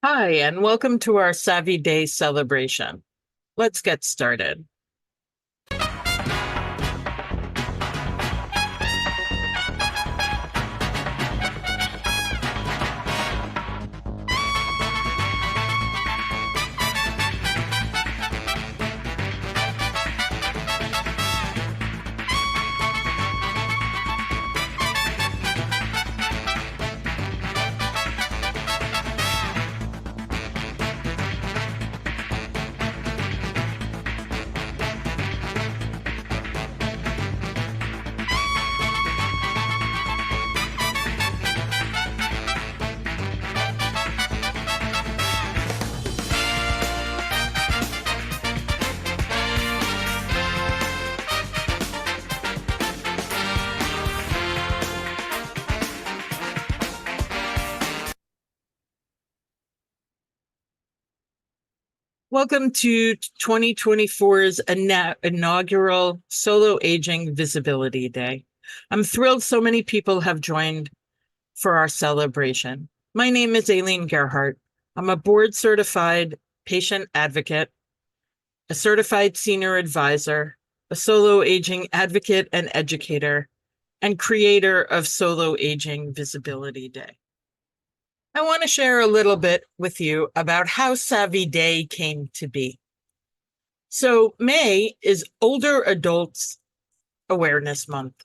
Hi, and welcome to our Savvy Day celebration. Let's get started. Welcome to 2024's inaugural Solo Aging Visibility Day. I'm thrilled so many people have joined for our celebration. My name is Aileen Gerhardt. I'm a board-certified patient advocate, a certified senior advisor, a solo aging advocate and educator, and creator of Solo Aging Visibility Day. I want to share a little bit with you about how Savvy Day came to be. So May is Older Adults Awareness Month.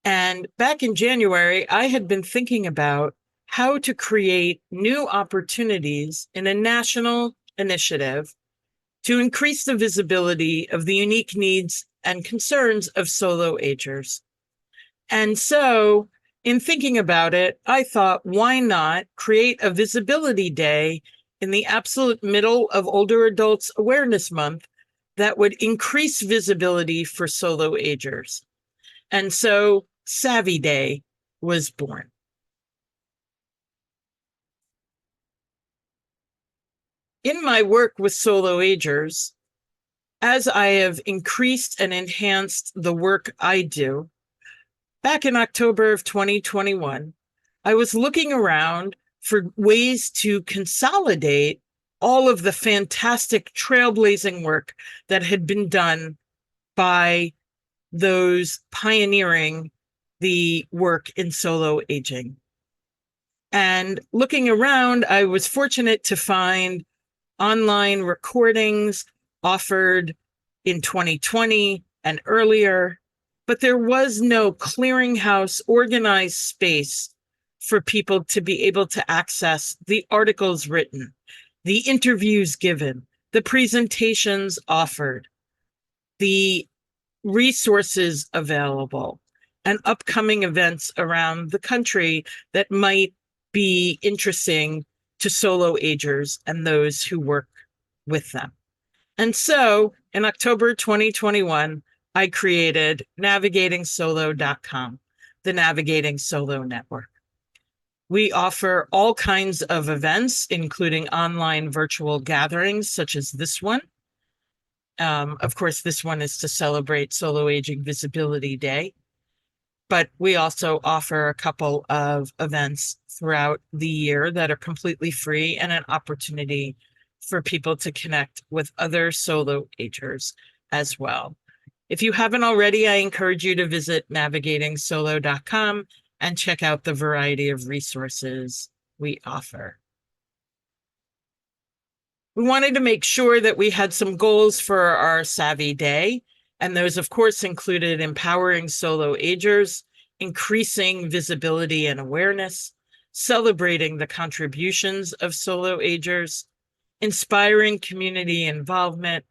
And back in January, I had been thinking about how to create new opportunities in a national initiative to increase the visibility of the unique needs and concerns of solo agers. And so in thinking about it, I thought, why not create a visibility day in the absolute middle of Older Adults Awareness Month that would increase visibility for solo agers. And so Savvy Day was born. In my work with solo agers, as I have increased and enhanced the work I do, back in October of 2021, I was looking around for ways to consolidate all of the fantastic trailblazing work that had been done by those pioneering the work in solo aging. And looking around, I was fortunate to find online recordings offered in 2020 and earlier, but there was no clearinghouse organized space for people to be able to access the articles written, the interviews given, the presentations offered, the resources available, and upcoming events around the country that might be interesting to solo agers and those who work with them. And so in October 2021, I created navigatingsolo.com, the Navigating Solo Network. We offer all kinds of events, including online virtual gatherings such as this one. Of course, this one is to celebrate Solo Aging Visibility Day, but we also offer a couple of events throughout the year that are completely free and an opportunity for people to connect with other solo agers as well. If you haven't already, I encourage you to visit navigatingsolo.com and check out the variety of resources we offer. We wanted to make sure that we had some goals for our Savvy Day, and those, of course, included empowering solo agers, increasing visibility and awareness, celebrating the contributions of solo agers, inspiring community involvement,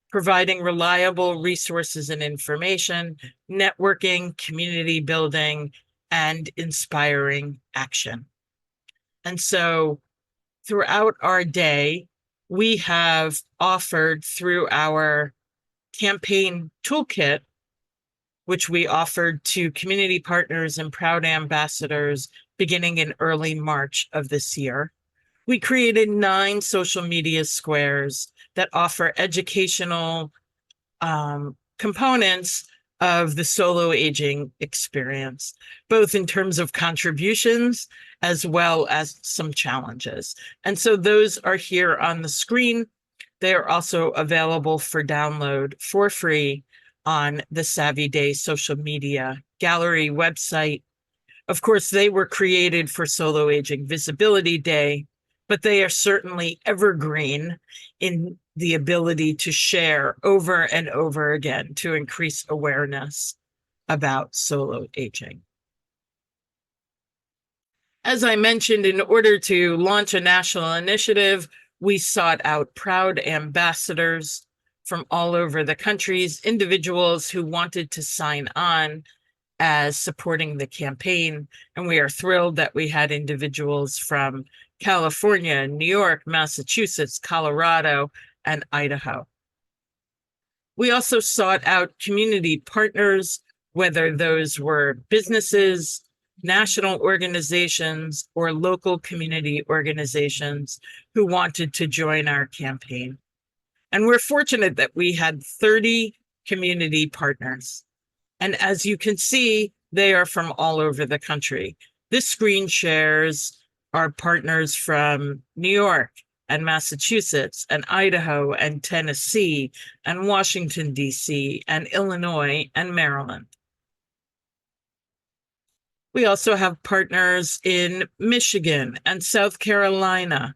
providing reliable resources and information, networking, community building, and inspiring action. And so throughout our day, we have offered through our campaign toolkit, which we offered to community partners and proud ambassadors beginning in early March of this year. We created 9 social media squares that offer educational components of the solo aging experience, both in terms of contributions as well as some challenges. And so those are here on the screen. They are also available for download for free on the Savvy Day social media gallery website. Of course, they were created for Solo Aging Visibility Day, but they are certainly evergreen in the ability to share over and over again to increase awareness about solo aging. As I mentioned, in order to launch a national initiative, we sought out proud ambassadors from all over the countries, individuals who wanted to sign on as supporting the campaign. And we are thrilled that we had individuals from California, New York, Massachusetts, Colorado, and Idaho. We also sought out community partners, whether those were businesses, national organizations, or local community organizations who wanted to join our campaign. And we're fortunate that we had 30 community partners. And as you can see, they are from all over the country. This screen shares our partners from New York and Massachusetts and Idaho and Tennessee and Washington, D.C. and Illinois and Maryland. We also have partners in Michigan and South Carolina,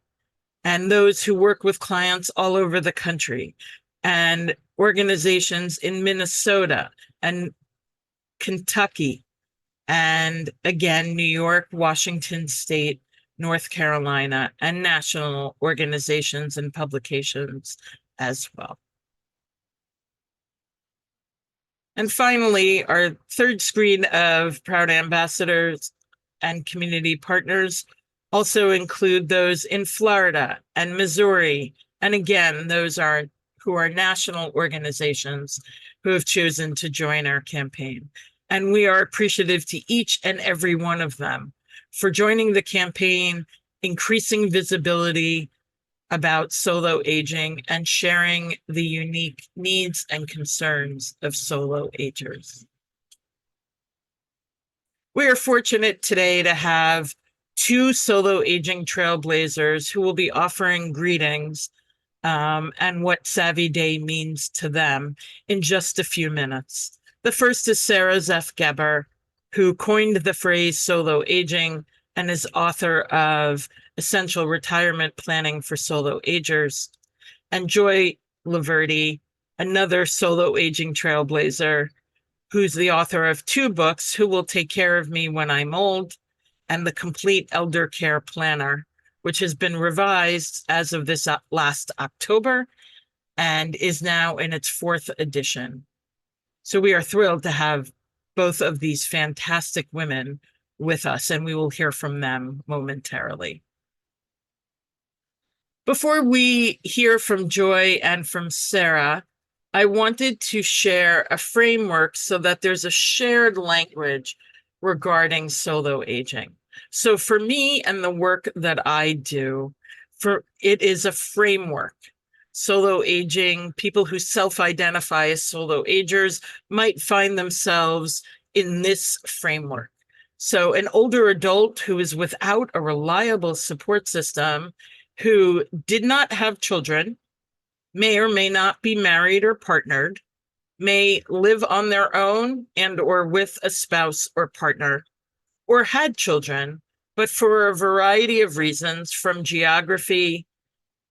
and those who work with clients all over the country, and organizations in Minnesota and Kentucky, and again, New York, Washington State, North Carolina, and national organizations and publications as well. And finally, our third screen of proud ambassadors and community partners also include those in Florida and Missouri. And again, those are who are national organizations who have chosen to join our campaign. And we are appreciative to each and every one of them for joining the campaign, increasing visibility about solo aging, and sharing the unique needs and concerns of solo agers. We are fortunate today to have two solo aging trailblazers who will be offering greetings and what Savvy Day means to them in just a few minutes. The first is Sarah Zeff-Geber, who coined the phrase solo aging and is author of Essential Retirement Planning for Solo Agers, and Joy Laverty, another solo aging trailblazer, who's the author of 2 books, Who Will Take Care of Me When I'm Old, and The Complete Elder Care Planner, which has been revised as of this last October and is now in its 4th edition. So we are thrilled to have both of these fantastic women with us, and we will hear from them momentarily. Before we hear from Joy and from Sarah, I wanted to share a framework so that there's a shared language regarding solo aging. So for me and the work that I do, it is a framework. Solo aging, people who self-identify as solo agers might find themselves in this framework. So an older adult who is without a reliable support system, who did not have children, may or may not be married or partnered, may live on their own and or with a spouse or partner, or had children, but for a variety of reasons, from geography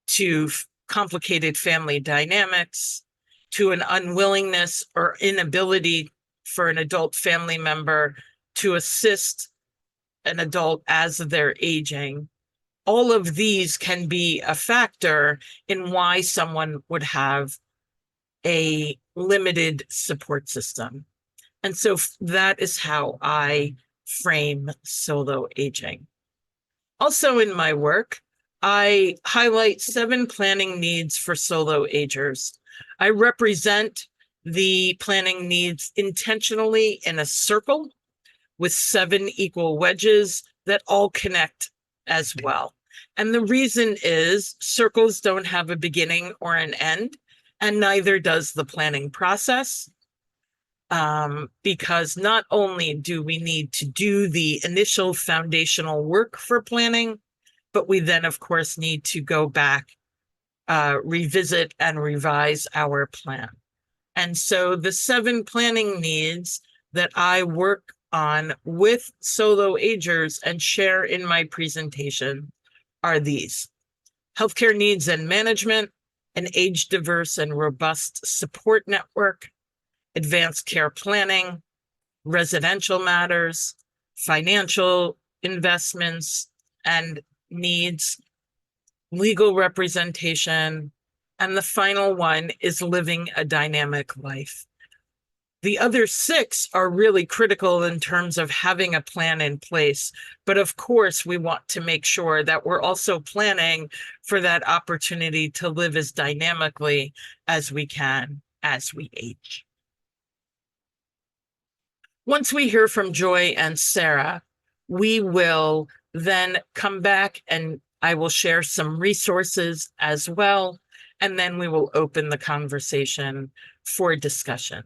to complicated family dynamics, to an unwillingness or inability for an adult family member to assist an adult as they're aging. All of these can be a factor in why someone would have a limited support system. And so that is how I frame solo aging. Also in my work, I highlight 7 planning needs for solo agers. I represent the planning needs intentionally in a circle with 7 equal wedges that all connect as well. And the reason is circles don't have a beginning or an end, and neither does the planning process. because not only do we need to do the initial foundational work for planning, but we then, of course, need to go back, revisit and revise our plan. And so the 7 planning needs that I work on with solo agers and share in my presentation are these: healthcare needs and management, an age-diverse and robust support network, advanced care planning, residential matters, financial investments and needs, legal representation, and the final one is living a dynamic life. The other 6 are really critical in terms of having a plan in place. But of course, we want to make sure that we're also planning for that opportunity to live as dynamically as we can as we age. Once we hear from Joy and Sarah, we will then come back and I will share some resources as well, and then we will open the conversation for discussion.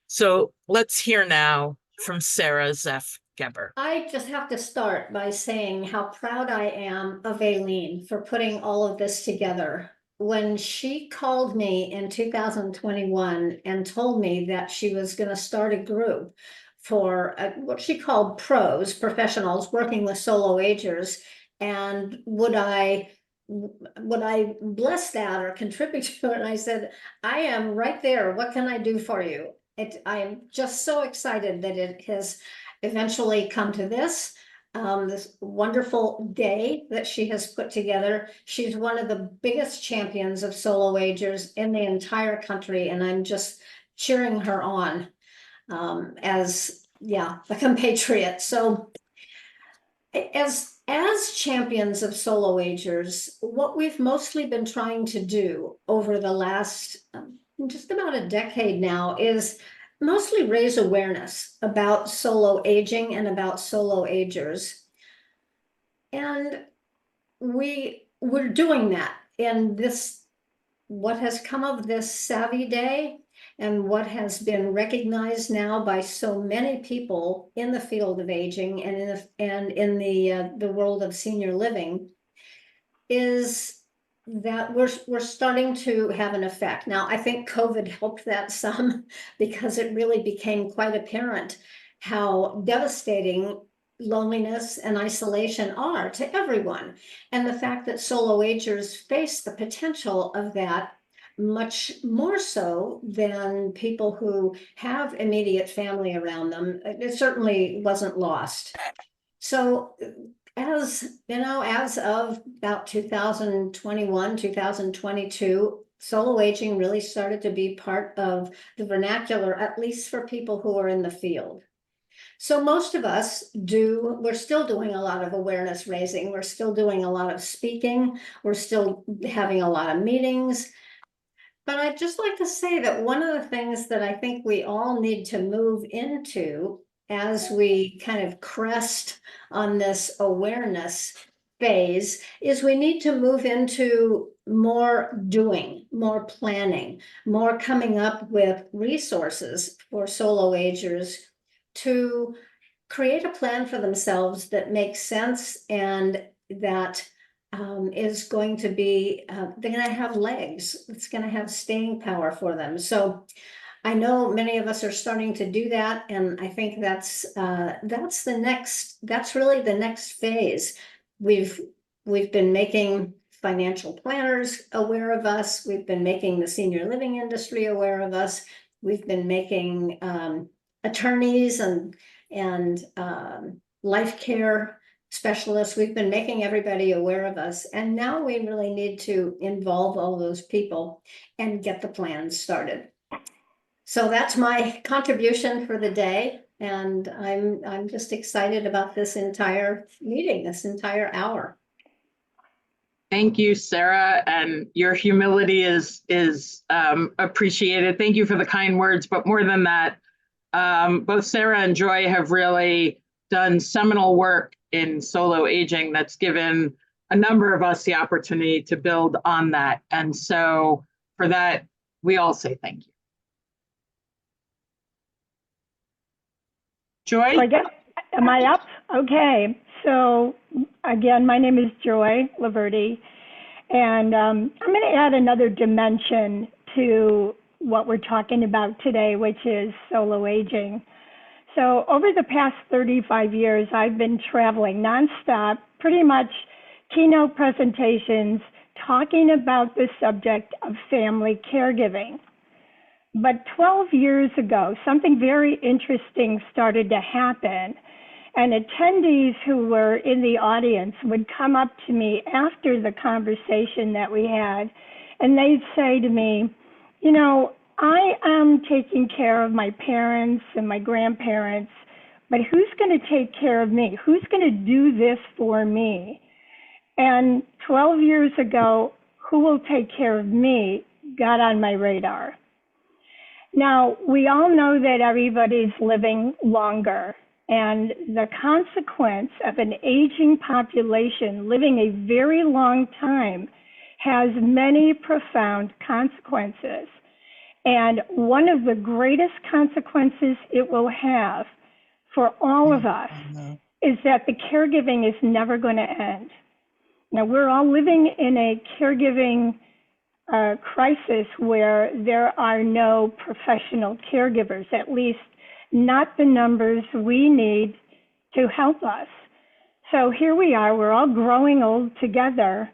So let's hear now from Sarah Zeff-Geber. I just have to start by saying how proud I am of Aileen for putting all of this together. When she called me in 2021 and told me that she was going to start a group for what she called pros, professionals working with solo agers, and would I bless that or contribute to it? And I said, I am right there. What can I do for you? I am just so excited that it has eventually come to this wonderful day that she has put together. She's one of the biggest champions of solo agers in the entire country, and I'm just cheering her on as a compatriot. So as champions of solo agers, what we've mostly been trying to do over the last just about a decade now is mostly raise awareness about solo aging and about solo agers. And we're doing that. And what has come of this Savvy Day and what has been recognized now by so many people in the field of aging and in the world of senior living is that we're starting to have an effect. Now, I think COVID helped that some because it really became quite apparent how devastating loneliness and isolation are to everyone. And the fact that solo agers face the potential of that much more so than people who have immediate family around them, it certainly wasn't lost. So as you know, as of about 2021, 2022, solo aging really started to be part of the vernacular, at least for people who are in the field. So most of us we're still doing a lot of awareness raising. We're still doing a lot of speaking. We're still having a lot of meetings. But I'd just like to say that one of the things that I think we all need to move into as we kind of crest on this awareness phase is we need to move into more doing, more planning, more coming up with resources for solo agers to create a plan for themselves that makes sense and that is going to be, they're going to have legs. It's going to have staying power for them. So I know many of us are starting to do that. And I think that's really the next phase. We've been making financial planners aware of us. We've been making the senior living industry aware of us. We've been making attorneys and life care specialists. We've been making everybody aware of us. And now we really need to involve all those people and get the plans started. So that's my contribution for the day. And I'm just excited about this entire meeting, this entire hour. Thank you, Sarah, and your humility is appreciated. Thank you for the kind words, but more than that, both Sarah and Joy have really done seminal work in solo aging that's given a number of us the opportunity to build on that. And so for that, we all say thank you. So I Joy? guess, am I up? Okay. So again, my name is Joy Laverty, and I'm going to add another dimension to what we're talking about today, which is solo aging. So over the past 35 years, I've been traveling nonstop, pretty much keynote presentations, talking about the subject of family caregiving. But 12 years ago, something very interesting started to happen. And attendees who were in the audience would come up to me after the conversation that we had, and they'd say to me, you know, I am taking care of my parents and my grandparents, but who's going to take care of me? Who's going to do this for me? And 12 years ago, who will take care of me got on my radar. Now, we all know that everybody's living longer, and the consequence of an aging population living a very long time has many profound consequences. And one of the greatest consequences it will have for all of us is that the caregiving is never going to end. Now, we're all living in a caregiving crisis where there are no professional caregivers, at least not the numbers we need to help us. So here we are, we're all growing old together.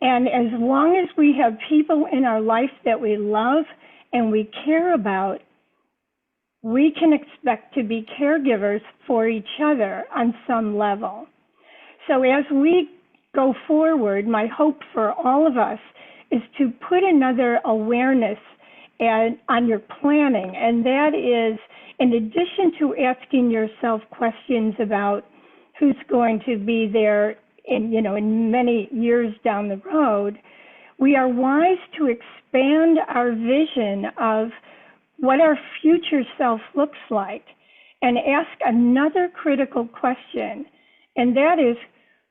And as long as we have people in our life that we love and we care about, we can expect to be caregivers for each other on some level. So as we go forward, my hope for all of us is to put another awareness on your planning, and that is, in addition to asking yourself questions about who's going to be there in many years down the road, we are wise to expand our vision of what our future self looks like and ask another critical question, and that is,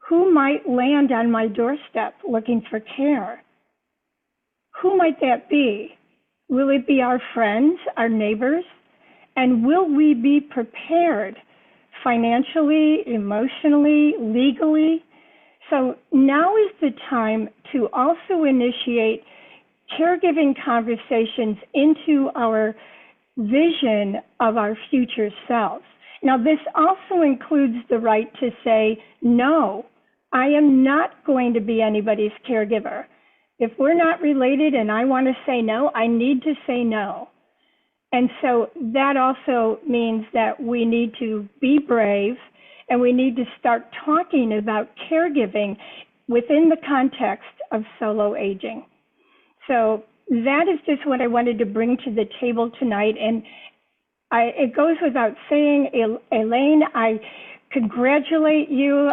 who might land on my doorstep looking for care? Who might that be? Will it be our friends, our neighbors? And will we be prepared financially, emotionally, legally? So now is the time to also initiate caregiving conversations into our vision of our future selves. Now, this also includes the right to say, no, I am not going to be anybody's caregiver. If we're not related and I want to say no, I need to say no. And so that also means that we need to be brave and we need to start talking about caregiving within the context of solo aging. So that is just what I wanted to bring to the table tonight. And it goes without saying, Elaine, I congratulate you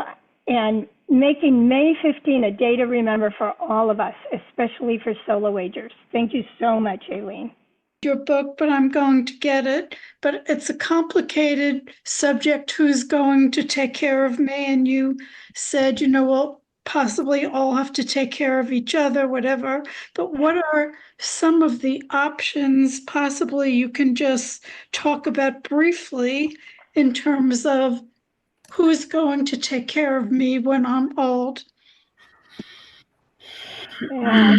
and making May 15 a day to remember for all of us, especially for solo agers. Thank you so much, Aileen. Your book, but I'm going to get it. But it's a complicated subject. Who's going to take care of me? And you said, we'll possibly all have to take care of each other, whatever. But what are some of the options possibly you can just talk about briefly in terms of who's going to take care of me when I'm old? Yeah,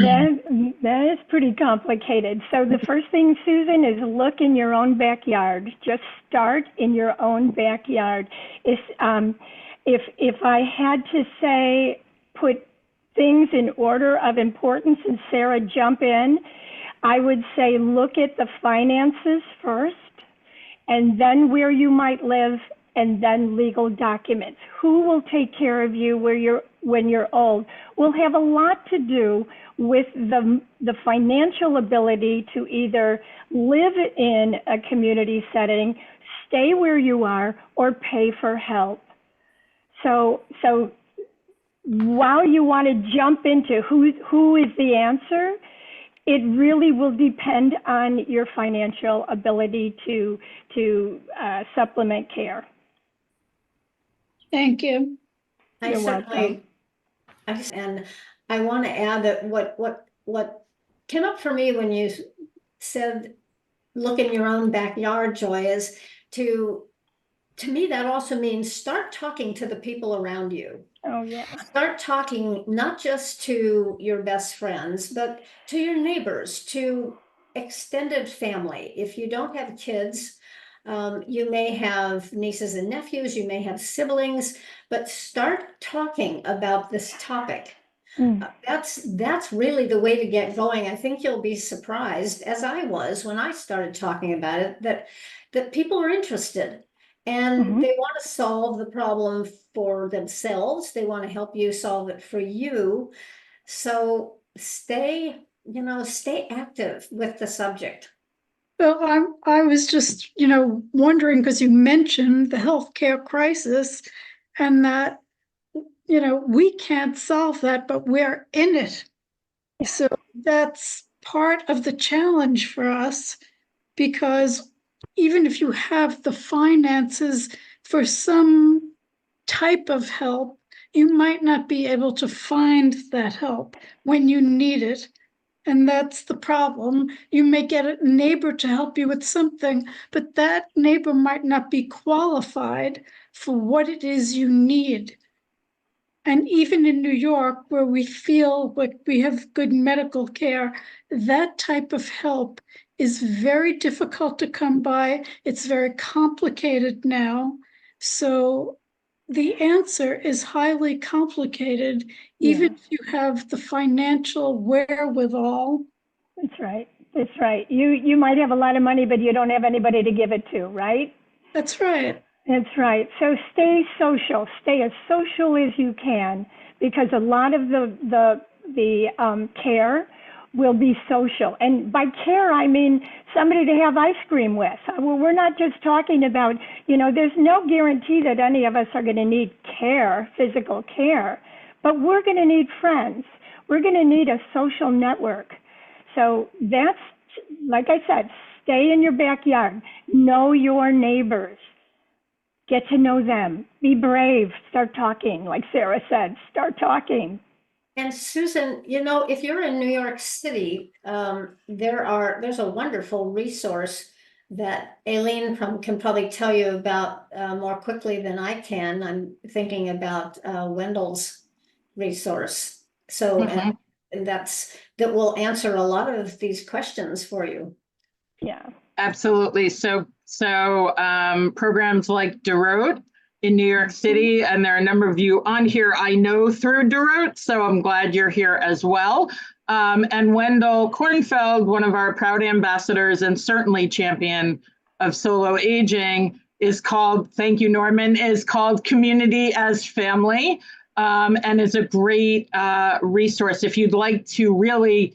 that is pretty complicated. So the first thing, Susan, is look in your own backyard. Just start in your own backyard. If I had to say, put things in order of importance, and Sarah, jump in, I would say look at the finances first, and then where you might live, and then legal documents. Who will take care of you when you're old will have a lot to do with the financial ability to either live in a community setting, stay where you are, or pay for help. So while you want to jump into who is the answer, it really will depend on your financial ability to supplement care. Thank you. You're welcome. And I want to add that what came up for me when you said look in your own backyard, Joy, is to to me, that also means start talking to the people around you. Oh, yeah. Start talking not just to your best friends, but to your neighbors, to extended family. If you don't have kids, you may have nieces and nephews, you may have siblings, but start talking about this topic. Mm. That's really the way to get going. I think you'll be surprised, as I was when I started talking about it, that people are interested and Mhm. they want to solve the problem for themselves. They want to help you solve it for you. So stay active with the subject. Well, I was just, wondering because you mentioned the healthcare crisis and that, we can't solve that, but we're in it. So that's part of the challenge for us because even if you have the finances for some type of help, you might not be able to find that help when you need it. And that's the problem. You may get a neighbor to help you with something, but that neighbor might not be qualified for what it is you need. And even in New York, where we feel like we have good medical care, that type of help is very difficult to come by. It's very complicated now. So the answer is highly complicated, even if you have the financial wherewithal. That's right. That's right. You might have a lot of money, but you don't have anybody to give it to, right? That's right. That's right. So stay social. Stay as social as you can, because a lot of the care will be social. And by care, I mean somebody to have ice cream with. Well, we're not just talking about, there's no guarantee that any of us are going to need care, physical care, but we're going to need friends. We're going to need a social network. So that's, like I said, stay in your backyard. Know your neighbors. Get to know them. Be brave. Start talking. Like Sarah said, start talking. And Susan, if you're in New York City, there's a wonderful resource that Aileen can probably tell you about more quickly than I can. I'm thinking about Wendell's resource. So, Mhm. and that will answer a lot of these questions for you. Yeah. Absolutely. So programs like DeRote in New York City, and there are a number of you on here I know through DeRote, so I'm glad you're here as well. And Wendell Kornfeld, one of our proud ambassadors and certainly champion of solo aging, is called, thank you, Norman, is called Community as Family, and is a great resource. If you'd like to really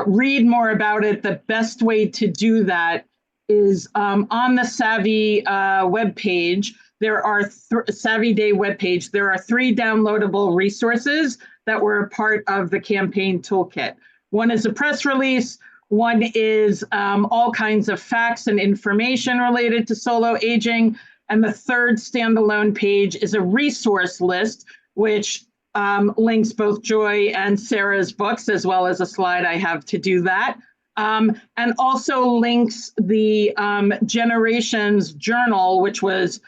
read more about it, the best way to do that is on the Savvy webpage. There are Savvy Day webpage. There are 3 downloadable resources that were a part of the campaign toolkit. One is a press release. One is all kinds of facts and information related to solo aging. And the third standalone page is a resource list, which links both Joy and Sarah's books, as well as a slide I have to do that. And also links the Generations Journal, which was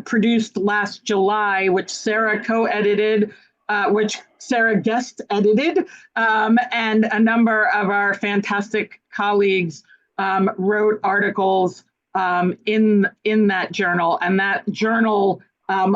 produced last July, which Sarah co-edited, which Sarah guest edited, and a number of our fantastic colleagues wrote articles in that journal. And that journal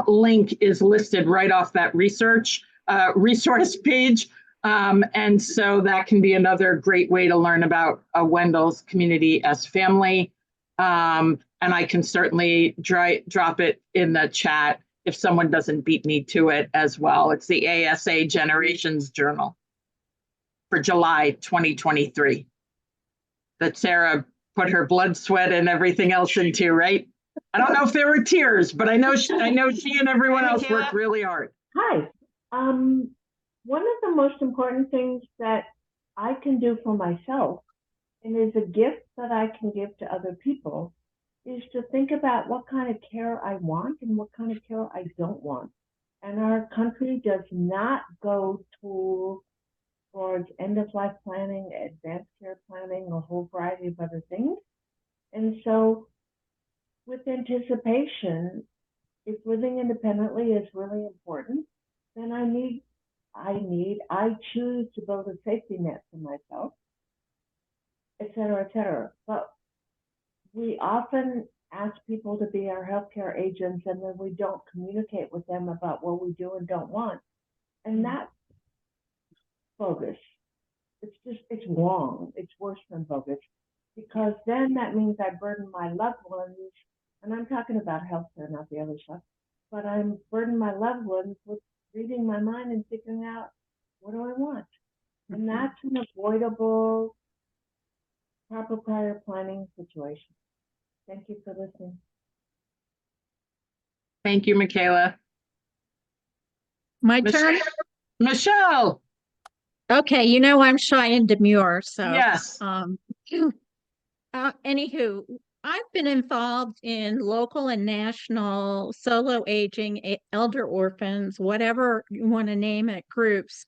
link is listed right off that resource page. And so that can be another great way to learn about Wendell's Community as Family. And I can certainly drop it in the chat if someone doesn't beat me to it as well. It's the ASA Generations Journal for July 2023 that Sarah put her blood, sweat, and everything else into, right? I don't know if there were tears, but I know she and everyone else worked really hard. Hi. One of the most important things that I can do for myself, and is a gift that I can give to other people, is to think about what kind of care I want and what kind of care I don't want. And our country does not go towards end of life planning, advanced care planning, a whole variety of other things. And so with anticipation, if living independently is really important, then I choose to build a safety net for myself, et cetera, et cetera. But we often ask people to be our healthcare agents, and then we don't communicate with them about what we do and don't want. And that's bogus. It's wrong. It's worse than bogus, because then that means I burden my loved ones, and I'm talking about healthcare, not the other stuff, but I'm burden my loved ones with reading my mind and figuring out, what do I want? And that's an avoidable, proper prior planning situation. Thank you for listening. Thank you, Michaela. My turn? Michelle. Okay, you know I'm shy and demure, so Yes. Anywho, I've been involved in local and national solo aging, elder orphans, whatever you want to name it, groups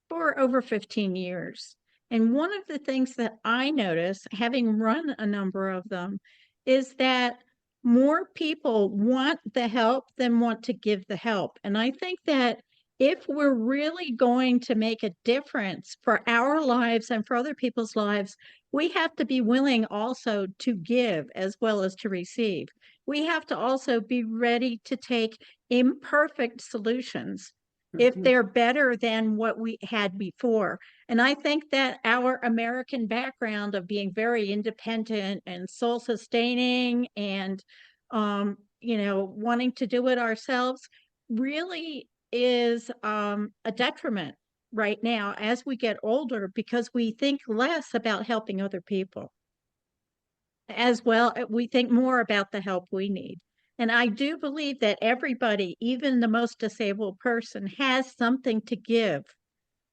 for over 15 years. And one of the things that I notice, having run a number of them, is that more people want the help than want to give the help. And I think that if we're really going to make a difference for our lives and for other people's lives, we have to be willing also to give as well as to receive. We have to also be ready to take imperfect solutions if they're better than what we had before. And I think that our American background of being very independent and soul-sustaining and, wanting to do it ourselves really is a detriment right now as we get older, because we think less about helping other people. As well, we think more about the help we need. And I do believe that everybody, even the most disabled person, has something to give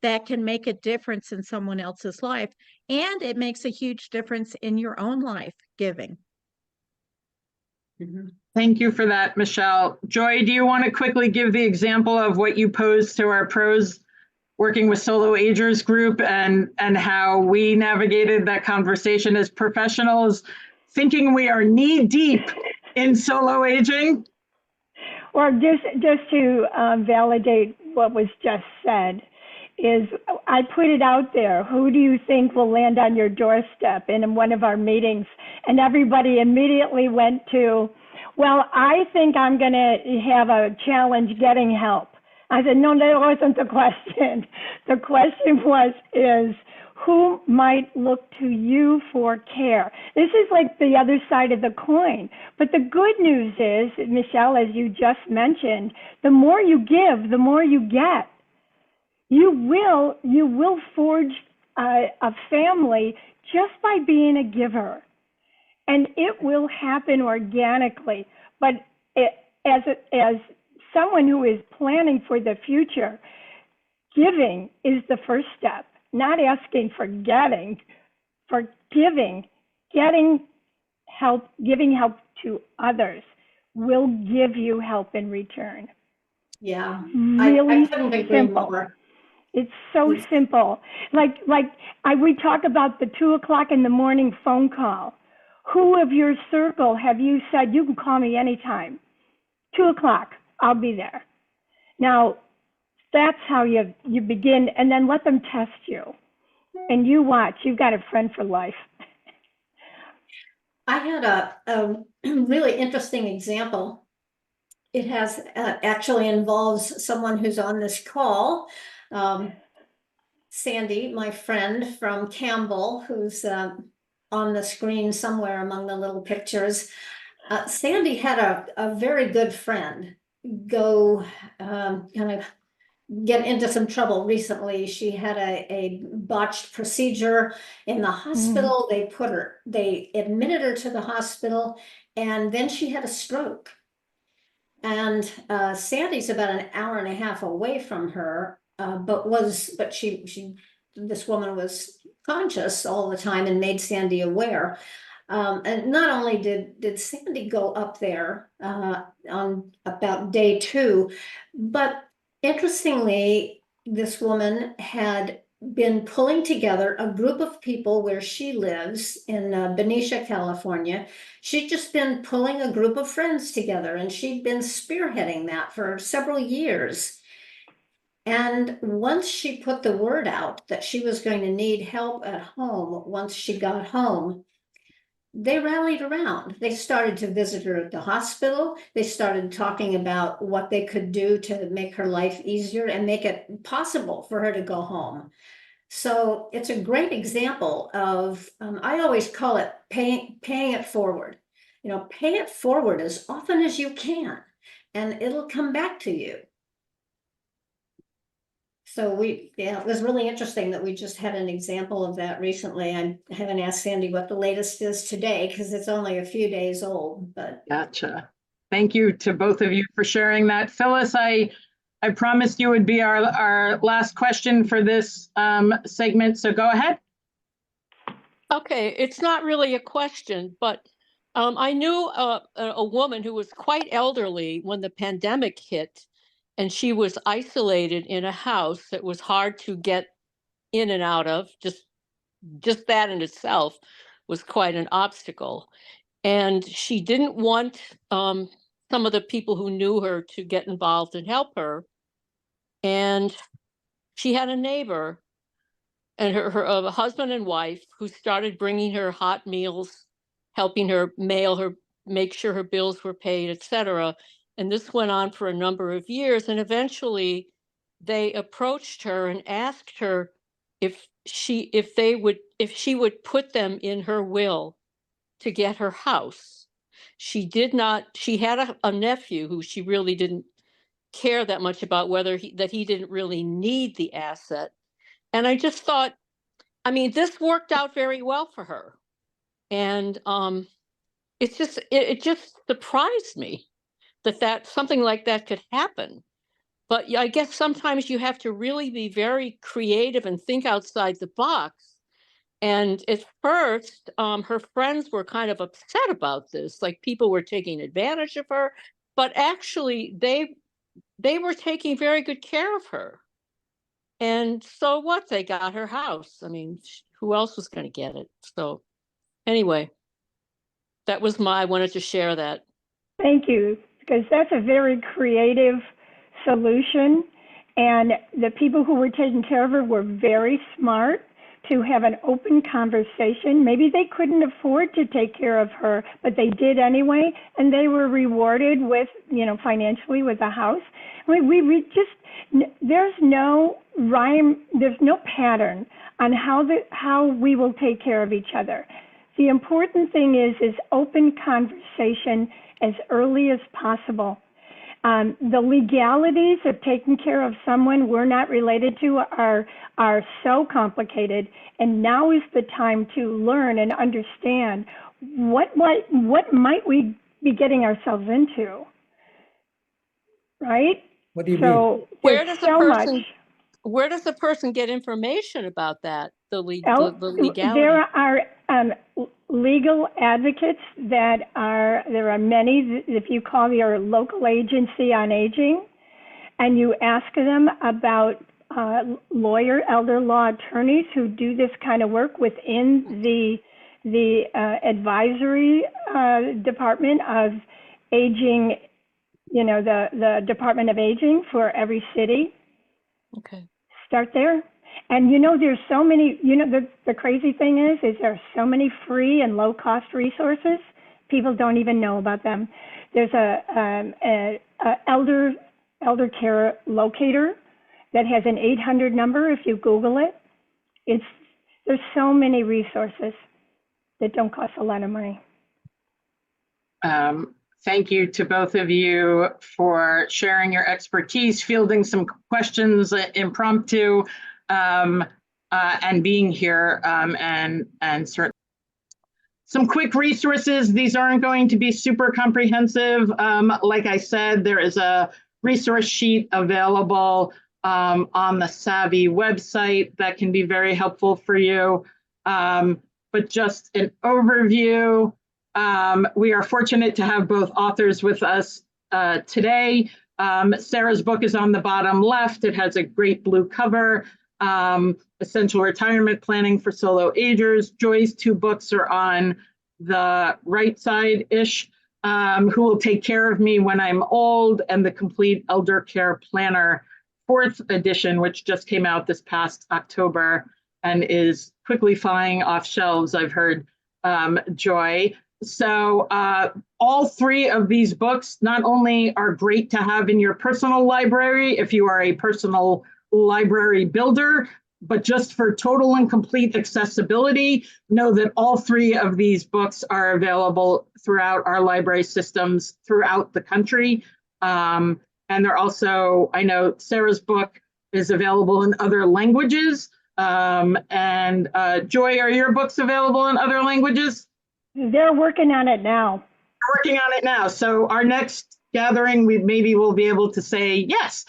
that can make a difference in someone else's life. And it makes a huge difference in your own life giving. Thank you for that, Michelle. Joy, do you want to quickly give the example of what you posed to our pros working with Solo Agers group and how we navigated that conversation as professionals, thinking we are knee deep in solo aging? Or just to validate what was just said, is I put it out there, who do you think will land on your doorstep in one of our meetings? And everybody immediately went to, well, I think I'm going to have a challenge getting help. I said, no, that wasn't the question. The question is who might look to you for care? This is like the other side of the coin. But the good news is, Michelle, as you just mentioned, the more you give, the more you get. You will forge a family just by being a giver. And it will happen organically. But as someone who is planning for the future, giving is the first step. Not asking for getting, for giving. Getting help, giving help to others will give you help in return. Yeah, Really I couldn't agree simple. more. It's so simple. We talk about the 2:00 in the morning phone call. Who of your circle have you said, you can call me anytime? 2:00, I'll be there. Now, that's how you begin, and then let them test you. And you watch, you've got a friend for life. I had a really interesting example. It has actually involves someone who's on this call. Sandy, my friend from Campbell, who's on the screen somewhere among the little pictures. Sandy had a very good friend go kind of get into some trouble recently. She had a botched procedure in the hospital. They admitted her to the hospital, and then she had a stroke. And Sandy's about an hour and a half away from her, but this woman was conscious all the time and made Sandy aware. And not only did Sandy go up there on about day 2, but interestingly, this woman had been pulling together a group of people where she lives in Benicia, California. She'd just been pulling a group of friends together, and she'd been spearheading that for several years. And once she put the word out that she was going to need help at home once she got home, they rallied around. They started to visit her at the hospital. They started talking about what they could do to make her life easier and make it possible for her to go home. So it's a great example of, I always call it paying it forward. You know, pay it forward as often as you can, and it'll come back to you. So it was really interesting that we just had an example of that recently. I haven't asked Sandy what the latest is today because it's only a few days old, but. Gotcha. Thank you to both of you for sharing that. Phyllis, I promised you would be our last question for this segment, so go ahead. Okay, it's not really a question, but I knew a woman who was quite elderly when the pandemic hit, and she was isolated in a house that was hard to get in and out of. Just that in itself was quite an obstacle. And she didn't want some of the people who knew her to get involved and help her. And she had a neighbor and her husband and wife who started bringing her hot meals, helping her mail her, make sure her bills were paid, etc. And this went on for a number of years. And eventually they approached her and asked her if she would put them in her will to get her house. She did not. She had a nephew who she really didn't care that much about, whether he didn't really need the asset. And I just thought, I mean, this worked out very well for her. And it just surprised me that something like that could happen. But I guess sometimes you have to really be very creative and think outside the box. And at first, her friends were kind of upset about this, like people were taking advantage of her. But actually, they were taking very good care of her. And so what? They got her house. I mean, who else was going to get it? So anyway, I wanted to share that. Thank you, because that's a very creative solution. And the people who were taking care of her were very smart to have an open conversation. Maybe they couldn't afford to take care of her, but they did anyway, and they were rewarded with, financially with a house. We just, there's no rhyme, there's no pattern on how we will take care of each other. The important thing is open conversation as early as possible. The legalities of taking care of someone we're not related to are so complicated, and now is the time to learn and understand what might we be getting ourselves into, right? What do you mean? Where does a person get information about that? The legality. There are legal advocates there are many. If you call your local agency on aging and you ask them about elder law attorneys who do this kind of work within the advisory department of aging, the Department of Aging for every city. Okay. Start there. And there's so many, the crazy thing is there are so many free and low cost resources. People don't even know about them. There's a elder care locator that has an 800 number. If you Google it, there's so many resources that don't cost a lot of money. Thank you to both of you for sharing your expertise, fielding some questions impromptu, and being here, and certainly some quick resources. These aren't going to be super comprehensive. Like I said, there is a resource sheet available on the Savvy website that can be very helpful for you. But just an overview. We are fortunate to have both authors with us today. Sarah's book is on the bottom left. It has a great blue cover. Essential Retirement Planning for Solo Agers. Joy's 2 books are on the right side-ish, Who Will Take Care of Me When I'm Old, and the Complete Elder Care Planner, 4th edition, which just came out this past October and is quickly flying off shelves, I've heard, Joy. So all 3 of these books not only are great to have in your personal library if you are a personal library builder, but just for total and complete accessibility, know that all 3 of these books are available throughout our library systems throughout the country. And they're also, I know Sarah's book is available in other languages. And Joy, are your books available in other languages? They're working on it now. Working on it now. So our next gathering, maybe we'll be able to say yes.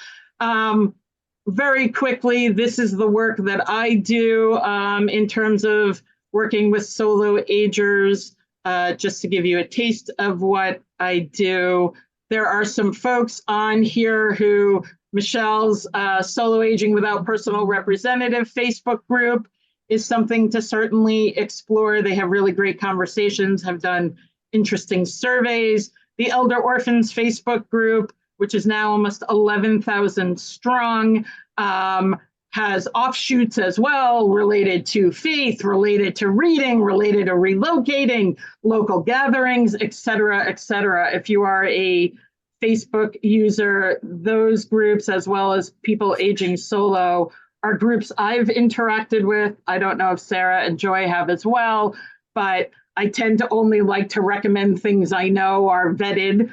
Very quickly, this is the work that I do in terms of working with solo agers. Just to give you a taste of what I do, there are some folks on here who Michelle's Solo Aging Without Personal Representative Facebook group is something to certainly explore. They have really great conversations, have done interesting surveys. The Elder Orphans Facebook group, which is now almost 11,000 strong, has offshoots as well related to faith, related to reading, related to relocating, local gatherings, et cetera, et cetera. If you are a Facebook user, those groups, as well as People Aging Solo, are groups I've interacted with. I don't know if Sarah and Joy have as well, but I tend to only like to recommend things I know are vetted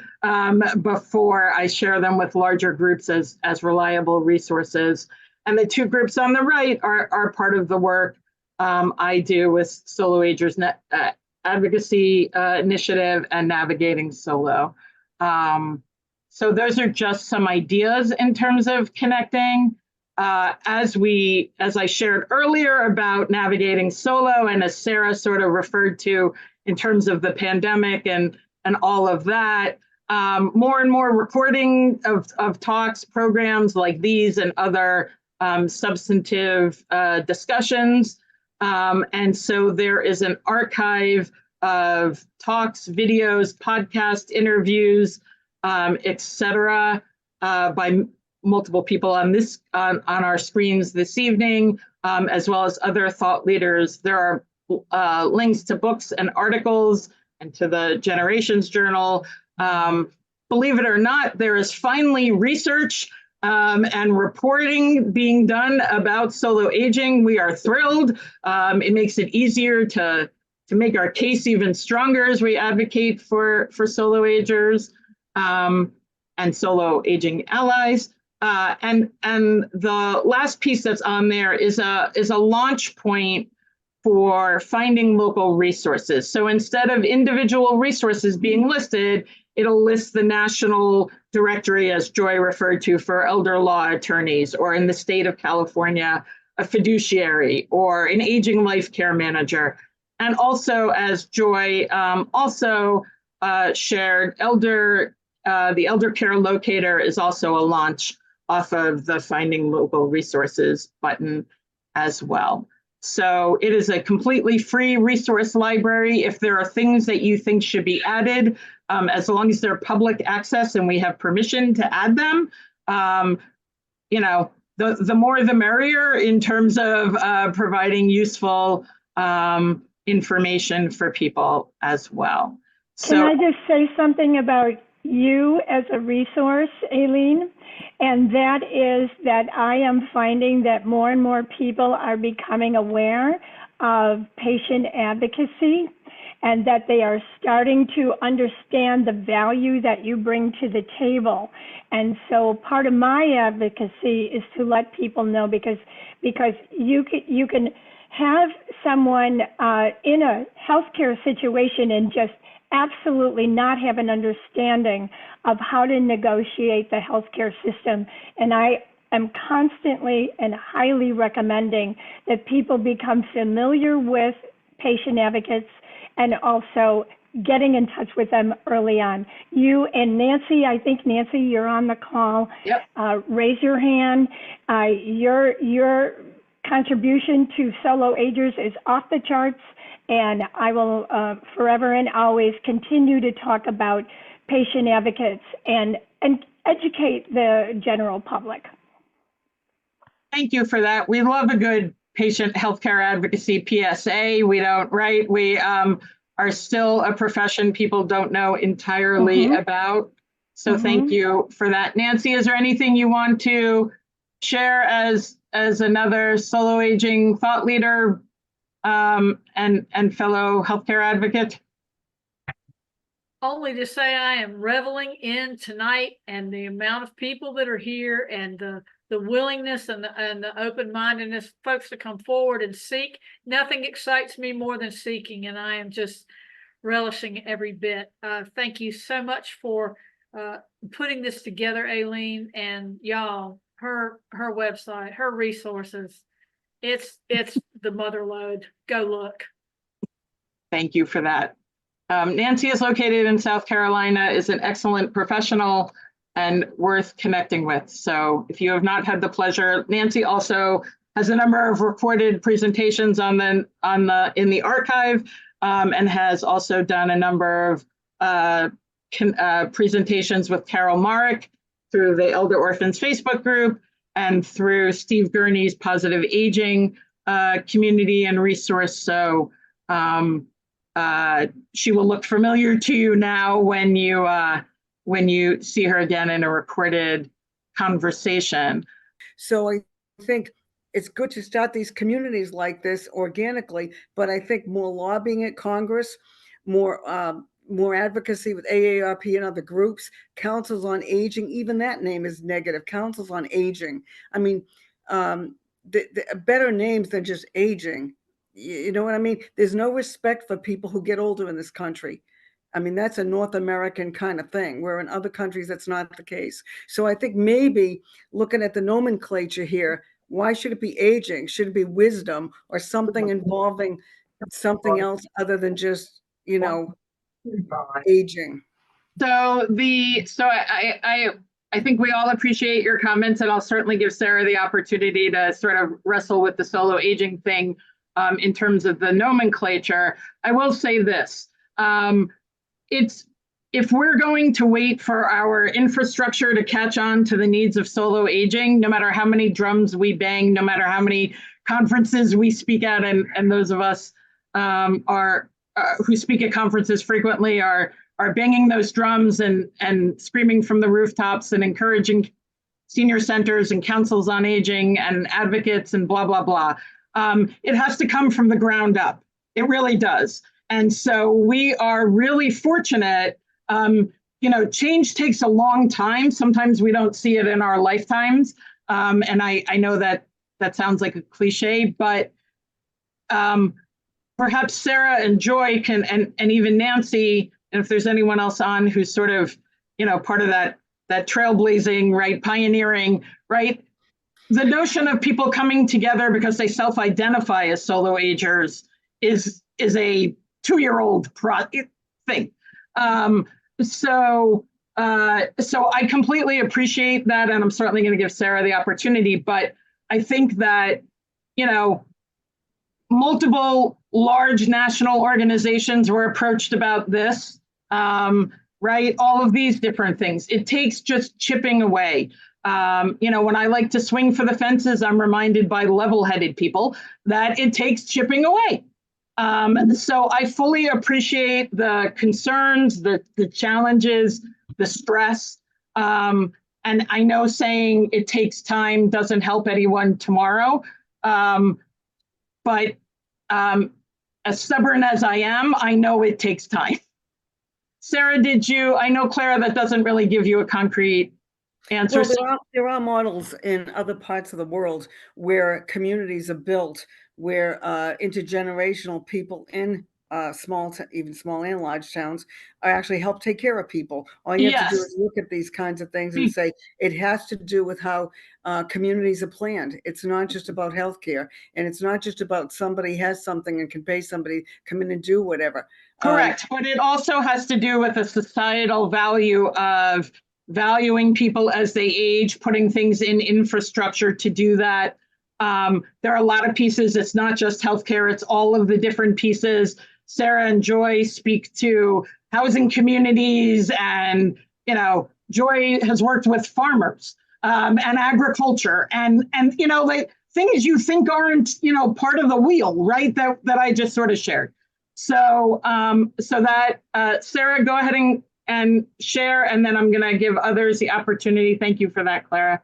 before I share them with larger groups as reliable resources. And the 2 groups on the right are part of the work I do with Solo Agers Advocacy Initiative and Navigating Solo. So those are just some ideas in terms of connecting. As I shared earlier about navigating solo, and as Sarah sort of referred to in terms of the pandemic and all of that, more and more recording of talks, programs like these and other substantive discussions. And so there is an archive of talks, videos, podcast interviews, et cetera, by multiple people on our screens this evening, as well as other thought leaders. There are links to books and articles and to the Generations Journal. Believe it or not, there is finally research and reporting being done about solo aging. We are thrilled. It makes it easier to make our case even stronger as we advocate for solo agers and solo aging allies. And the last piece that's on there is a launch point for finding local resources. So instead of individual resources being listed, it'll list the national directory, as Joy referred to, for elder law attorneys, or in the state of California, a fiduciary or an aging life care manager. And also, as Joy shared, the Elder Care Locator is also a launch off of the Finding Local Resources button as well. So it is a completely free resource library. If there are things that you think should be added, as long as they're public access and we have permission to add them, the more the merrier in terms of providing useful information for people as well. Can I just say something about you as a resource, Aileen? And that is that I am finding that more and more people are becoming aware of patient advocacy, and that they are starting to understand the value that you bring to the table. And so part of my advocacy is to let people know, because you can have someone in a healthcare situation and just absolutely not have an understanding of how to negotiate the healthcare system. And I am constantly and highly recommending that people become familiar with patient advocates and also getting in touch with them early on. You and Nancy, I think Nancy, you're on the call. Yep. Raise your hand. Your contribution to solo agers is off the charts, and I will forever and always continue to talk about patient advocates and educate the general public. Thank you for that. We love a good patient healthcare advocacy PSA. We don't, right? We are still a profession people don't know entirely about. So thank you for that. Nancy, is there anything you want to share as another solo aging thought leader and fellow healthcare advocate? Only to say I am reveling in tonight and the amount of people that are here and the willingness and the open-mindedness folks to come forward and seek. Nothing excites me more than seeking, and I am just relishing every bit. Thank you so much for putting this together, Aileen, and y'all, her website, her resources. It's the mother lode. Go look. Thank you for that. Nancy is located in South Carolina, is an excellent professional and worth connecting with. So if you have not had the pleasure, Nancy also has a number of recorded presentations in the archive, and has also done a number of presentations with Carol Marek through the Elder Orphans Facebook group and through Steve Gurney's Positive Aging community and resource. So she will look familiar to you now when you see her again in a recorded conversation. So I think it's good to start these communities like this organically, but I think more lobbying at Congress, more advocacy with AARP and other groups, councils on aging, even that name is negative, councils on aging. I mean, the better names than just aging. You know what I mean? There's no respect for people who get older in this country. I mean, that's a North American kind of thing, where in other countries, that's not the case. So I think maybe looking at the nomenclature here, why should it be aging? Should it be wisdom or something involving something else other than just, you know, aging? So I think we all appreciate your comments, and I'll certainly give Sarah the opportunity to sort of wrestle with the solo aging thing in terms of the nomenclature. I will say this. If we're going to wait for our infrastructure to catch on to the needs of solo aging, no matter how many drums we bang, no matter how many conferences we speak at, and those of us who speak at conferences frequently are banging those drums and screaming from the rooftops and encouraging senior centers and councils on aging and advocates and blah, blah, blah. It has to come from the ground up. It really does. And so we are really fortunate. Change takes a long time. Sometimes we don't see it in our lifetimes. And I know that sounds like a cliche, but perhaps Sarah and Joy can, and even Nancy, and if there's anyone else on who's sort of, part of that trailblazing, right, pioneering, right? The notion of people coming together because they self-identify as solo agers is a 2-year-old thing. So I completely appreciate that, and I'm certainly going to give Sarah the opportunity. But I think that multiple large national organizations were approached about this, right? All of these different things. It takes just chipping away. When I like to swing for the fences, I'm reminded by level-headed people that it takes chipping away. So I fully appreciate the concerns, the challenges, the stress. And I know saying it takes time doesn't help anyone tomorrow. But as stubborn as I am, I know it takes time. Sarah, I know, Clara, that doesn't really give you a concrete answer. Well, there are models in other parts of the world where communities are built, where intergenerational people in even small and large towns actually help take care of people. All you have to do is look at these kinds of things and say it has to do with how communities are planned. It's not just about healthcare, and it's not just about somebody has something and can pay somebody to come in and do whatever. Correct, but it also has to do with a societal value of valuing people as they age, putting things in infrastructure to do that. There are a lot of pieces. It's not just healthcare, it's all of the different pieces. Sarah and Joy speak to housing communities, and, you know, Joy has worked with farmers and agriculture and you know, like things you think aren't, you know, part of the wheel, right? That I just sort of shared. So Sarah, go ahead and share, and then I'm going to give others the opportunity. Thank you for that, Clara.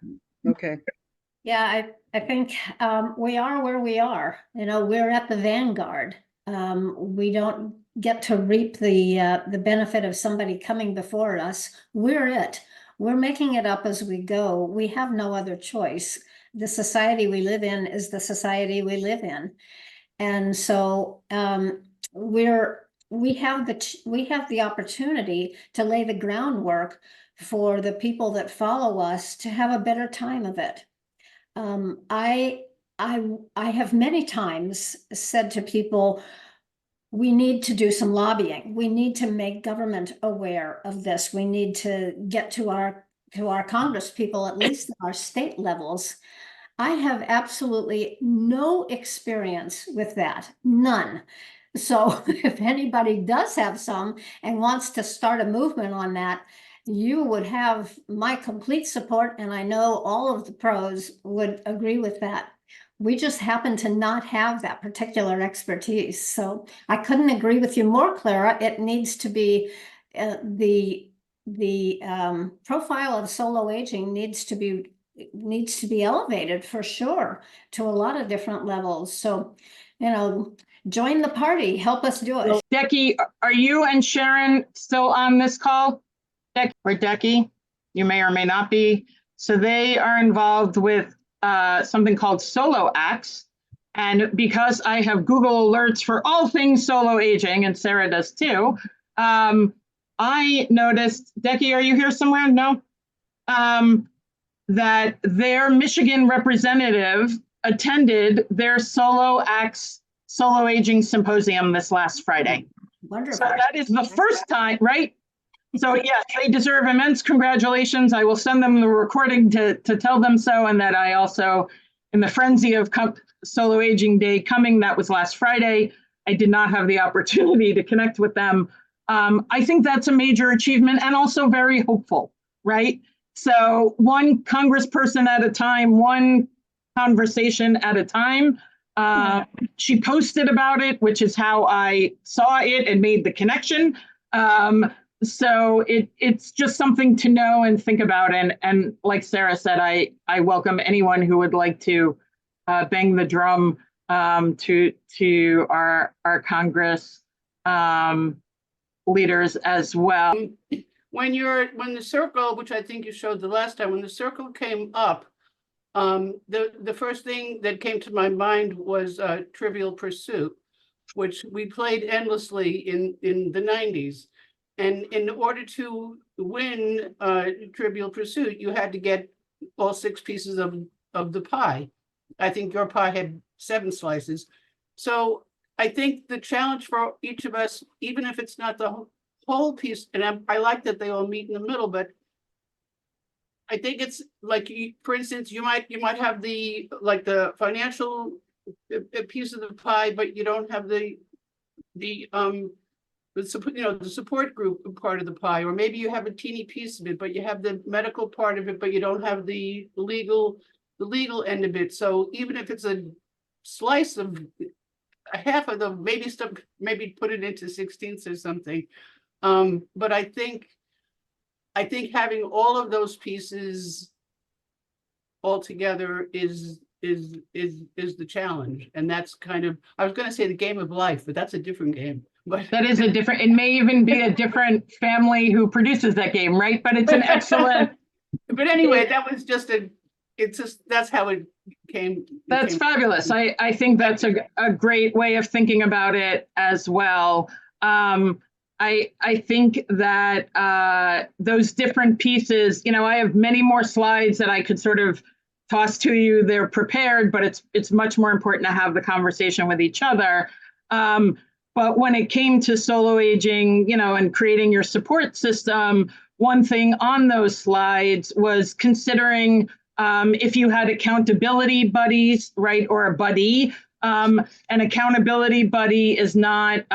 Okay. Yeah, I think we are where we are. You know, we're at the vanguard. We don't get to reap the benefit of somebody coming before us. We're it. We're making it up as we go. We have no other choice. The society we live in is the society we live in. And so we have the opportunity to lay the groundwork for the people that follow us to have a better time of it. I have many times said to people, we need to do some lobbying. We need to make government aware of this. We need to get to our Congress people, at least at our state levels. I have absolutely no experience with that, none. So if anybody does have some and wants to start a movement on that, you would have my complete support, and I know all of the pros would agree with that. We just happen to not have that particular expertise. So I couldn't agree with you more, Clara. It needs to be the profile of solo aging needs to be elevated for sure to a lot of different levels. So, you know, join the party, help us do it. Decky, are you and Sharon still on this call? Decky, you may or may not be. So they are involved with something called Solo Acts. And because I have Google alerts for all things solo aging, and Sarah does too, I noticed, Decky, are you here somewhere? No? That their Michigan representative attended their Solo Acts Solo Aging Symposium this last Friday. Wonderful. So that is the first time, right? So yes, they deserve immense congratulations. I will send them the recording to tell them so, and that I also, in the frenzy of Solo Aging Day coming, that was last Friday, I did not have the opportunity to connect with them. I think that's a major achievement and also very hopeful, right? So one congressperson at a time, one conversation at a time. She posted about it, which is how I saw it and made the connection. So it's just something to know and think about. And like Sarah said, I welcome anyone who would like to bang the drum to our Congress leaders as well. When the circle, which I think you showed the last time, when the circle came up, the first thing that came to my mind was Trivial Pursuit, which we played endlessly in the 90s. And in order to win Trivial Pursuit, you had to get all 6 pieces of the pie. I think your pie had 7 slices. So I think the challenge for each of us, even if it's not the whole piece, and I like that they all meet in the middle, but I think it's like, for instance, you might have the financial piece of the pie, but you don't have the support group part of the pie, or maybe you have a teeny piece of it, but you have the medical part of it, but you don't have the legal end of it. So even if it's a slice of a half of the maybe put it into 16ths or something. But I think having all of those pieces all together is the challenge. And that's kind of, I was going to say the game of life, but that's a different game. But that is a different, it may even be a different family who produces that game, right? But it's an excellent. But anyway, that's how it came. That's fabulous. I think that's a great way of thinking about it as well. I think that those different pieces, you know, I have many more slides that I could sort of toss to you. They're prepared, but it's much more important to have the conversation with each other. But when it came to solo aging, you know, and creating your support system, one thing on those slides was considering If you had accountability buddies, right, or a buddy, an accountability buddy is not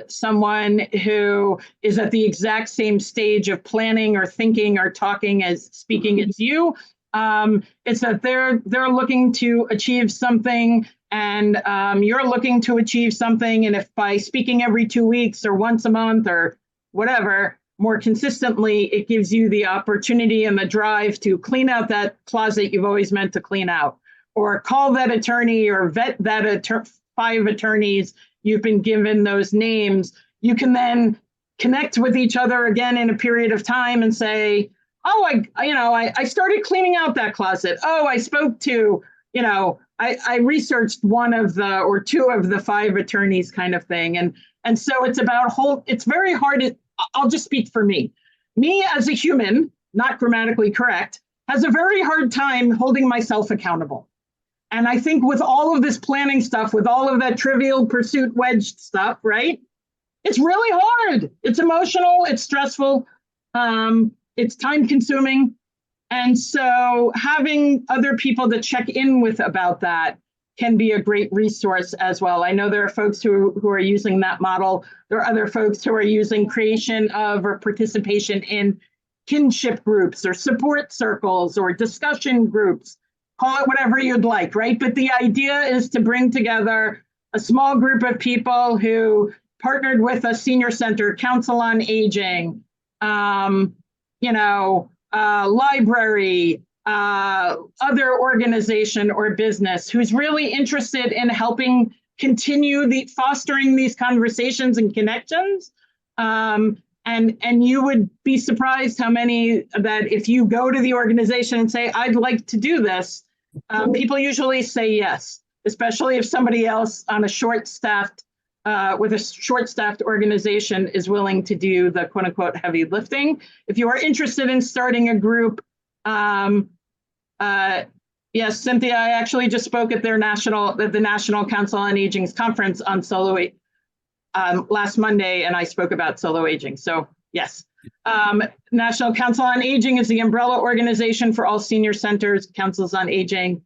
someone who is at the exact same stage of planning or thinking or talking as speaking as you. It's that they're looking to achieve something, and you're looking to achieve something. And if by speaking every 2 weeks or once a month or whatever, more consistently, it gives you the opportunity and the drive to clean out that closet you've always meant to clean out, or call that attorney or vet that 5 attorneys you've been given those names. You can then connect with each other again in a period of time and say, oh, I started cleaning out that closet. Oh, I spoke to, I researched 1 of the or 2 of the 5 attorneys, kind of thing. And so it's about it's very hard. I'll just speak for me. Me as a human, not grammatically correct, has a very hard time holding myself accountable. And I think with all of this planning stuff, with all of that Trivial Pursuit wedged stuff, right? It's really hard. It's emotional. It's stressful. It's time consuming. And so having other people to check in with about that can be a great resource as well. I know there are folks who are using that model. There are other folks who are using creation of or participation in kinship groups or support circles or discussion groups. Call it whatever you'd like, right? But the idea is to bring together a small group of people who partnered with a senior center, council on aging, library, other organization or business who's really interested in helping continue fostering these conversations and connections. And you would be surprised how many that if you go to the organization and say, I'd like to do this, people usually say yes, especially if somebody else on a short-staffed organization is willing to do the quote unquote heavy lifting. If you are interested in starting a group, yes, Cynthia, I actually just spoke at the National Council on Aging's conference on solo last Monday, and I spoke about solo aging. So yes, National Council on Aging is the umbrella organization for all senior centers, councils on aging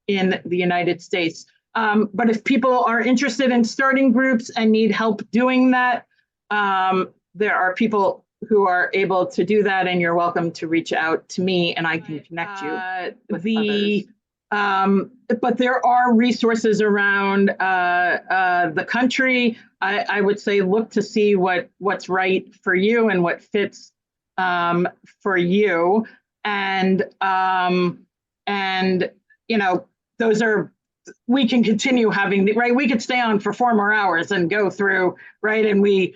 in the United States. But if people are interested in starting groups and need help doing that, there are people who are able to do that, and you're welcome to reach out to me and I can connect you with others. But there are resources around the country. I would say look to see what's right for you and what fits for you. And those are, we can continue having right. We could stay on for 4 more hours and go through, right? And we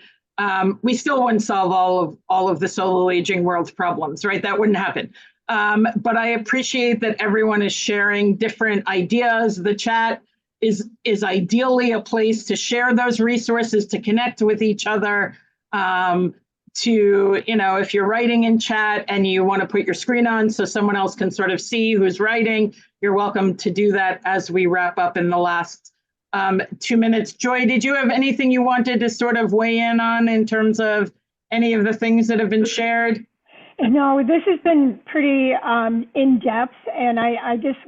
still wouldn't solve all of the solo aging world's problems, right? That wouldn't happen. But I appreciate that everyone is sharing different ideas. The chat is ideally a place to share those resources, to connect with each other, if you're writing in chat and you want to put your screen on so someone else can sort of see who's writing, you're welcome to do that as we wrap up in the last 2 minutes. Joy, did you have anything you wanted to sort of weigh in on in terms of any of the things that have been shared? No, this has been pretty in-depth, and I just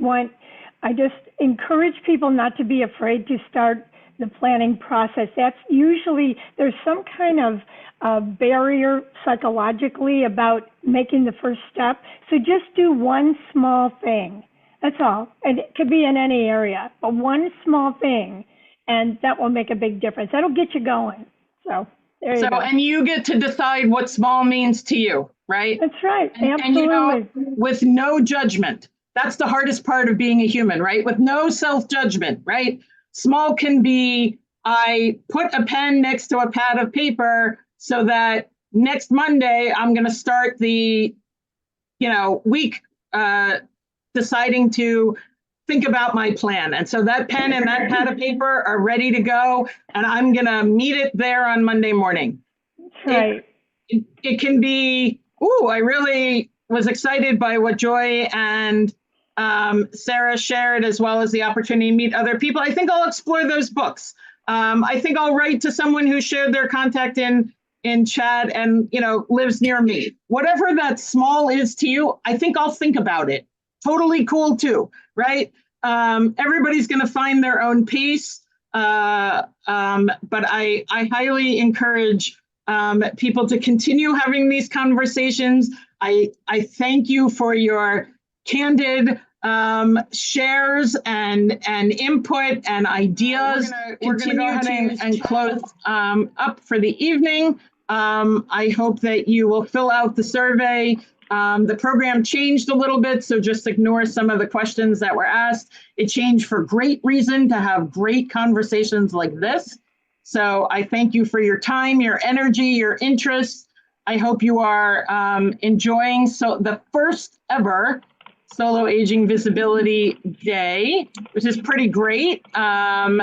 encourage people not to be afraid to start the planning process. That's usually, there's some kind of barrier psychologically about making the first step. So just do one small thing. That's all. And it could be in any area, but one small thing, and that will make a big difference. That'll get you going. So there you go. And you get to decide what small means to you, right? That's right. And with no judgment. That's the hardest part of being a human, right? With no self-judgment, right? Small can be, I put a pen next to a pad of paper so that next Monday I'm going to start the, week deciding to think about my plan. And so that pen and that pad of paper are ready to go, and I'm going to meet it there on Monday morning. That's right. It can be, I really was excited by what Joy and Sarah shared, as well as the opportunity to meet other people. I think I'll explore those books. I think I'll write to someone who shared their contact in chat and lives near me. Whatever that small is to you, I think I'll think about it totally cool too, right? Everybody's going to find their own pace. But I highly encourage people to continue having these conversations. I thank you for your candid shares and input and ideas. We're going to go ahead and close up for the evening. I hope that you will fill out the survey. The program changed a little bit, so just ignore some of the questions that were asked. It changed for great reason, to have great conversations like this. So I thank you for your time, your energy, your interest. I hope you are enjoying the first ever Solo Aging Visibility Day, which is pretty great. I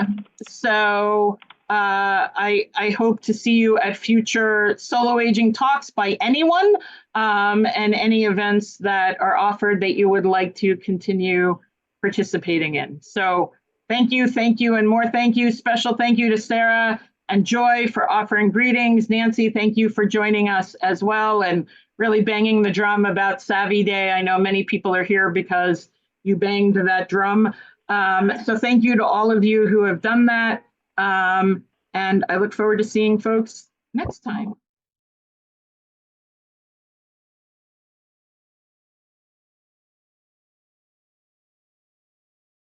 hope to see you at future solo aging talks by anyone, and any events that are offered that you would like to continue participating in. So thank you, and more thank you. Special thank you to Sarah and Joy for offering greetings. Nancy, thank you for joining us as well and really banging the drum about Savvy Day. I know many people are here because you banged that drum. So thank you to all of you who have done that. And I look forward to seeing folks next time.